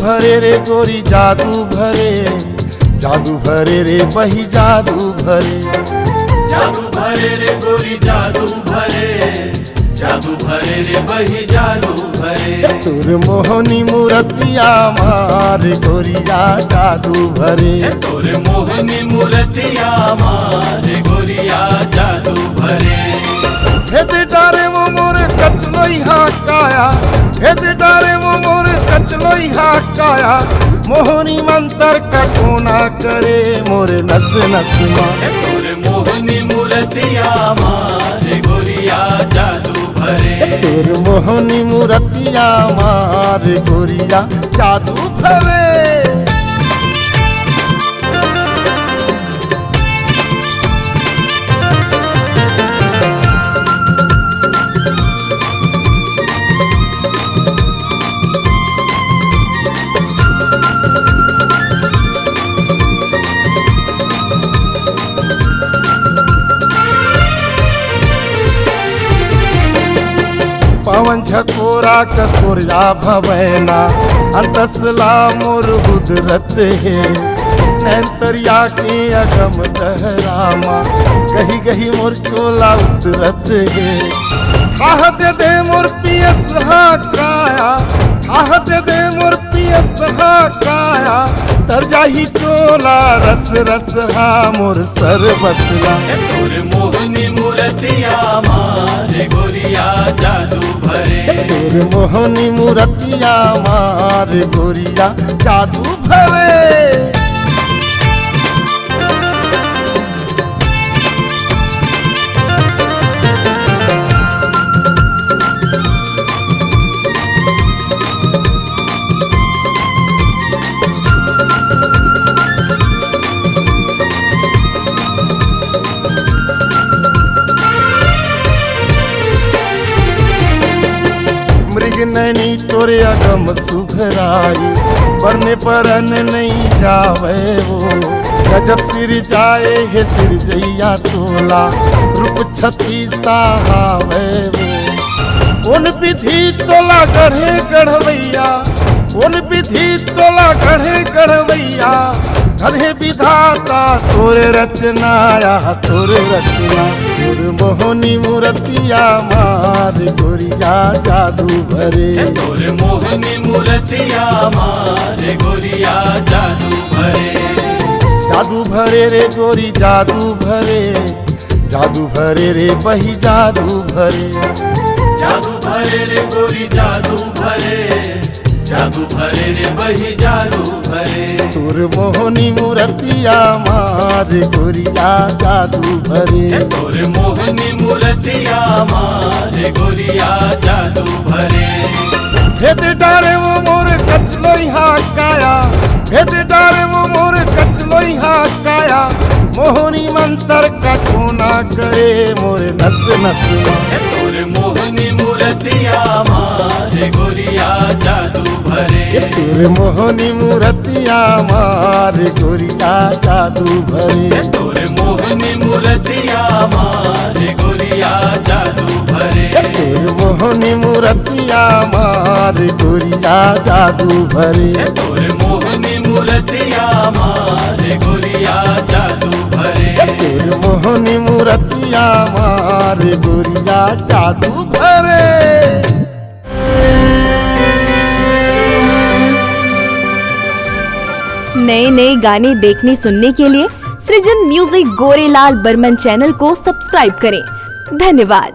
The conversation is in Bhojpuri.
भरे रे गोरी जादू भरे रे बही जादू भरे। जादू भरे रे गोरी जादू भरे रे बही जादू भरे। तोर मोहनी मूर्तिया मार गोरिया जादू भरे। तोर मोहनी मूर्तिया मार गोरिया जादू भरे। हेद डारे वो मोर कचलोई काया, हेद डारे वो मोर कचलोई काया। मोहनी मंतर का टोना करे मोर नस नस मां। तोर मोहनी मूर्तिया मार गोरिया जादू भरे। तोर मोहनी मूर्तिया मार गोरिया जादू भरे। पवन झकोरा कस्तूरिया भवैना अंतसला मोर गुदरत है। नैतरिया के अगम दहरामा गही गही मोर चोला उतरत है। आह दे मोर पियस काया, आह दे मोर पियस काया। तर जाही चोला रस रस हा मोर सर बसला। तोर मोहनी मूर्तिया मार गोरिया जादू भरे। तोर मोहनी मूर्तिया मार गोरिया जादू भरे। नैनी तोरे अगम सुघराई परने परन नहीं जावे वो। गजब सिर जाए है सिर जैया तोला रूप छती सहावे वो। उन विधि तोला गढ़े गढ़वैया, उन विधि तोला गढ़े गढ़वैया। गढ़े विधाता तोरे रचनाया तोरे रचना। तोर मोहनी मूर्तिया मार गोरिया जादू भरे। तोर मोहनी मूर्तिया मार गोरिया जादू भरे। जादू भरे रे गोरी जादू भरे रे बही जादू भरे। जादू भरे रे गोरी जादू भरे रे बही जादू भरे। तोर मोहनी मूर्तिया मार गोरिया जादू भरे। तोर मोहनी मूर्तिया मार गोरिया जादू भरे। हेद डारे वो मोर कचलोई काया, हेद डारे वो मोर कचलोई काया। मोहनी मंतर का टोना करे मोर नस नस मां। तोर मोहनी मूर्तिया मार गोरिया जादू भरे। तोर मोहनी मूर्तिया मार गोरिया जादू भरे। तोर मोहनी मूर्तिया मार गोरिया जादू भरे। तोर मोहनी मूर्तिया मार गोरिया जादू भरे। तोर मोहनी मूर्तिया मार गोरिया जादू भरे। तोर मोहनी मूर्तिया मार गोरिया जादू भरे। नए नए गाने देखने सुनने के लिए सृजन म्यूजिक गोरेलाल बर्मन चैनल को सब्सक्राइब करें। धन्यवाद।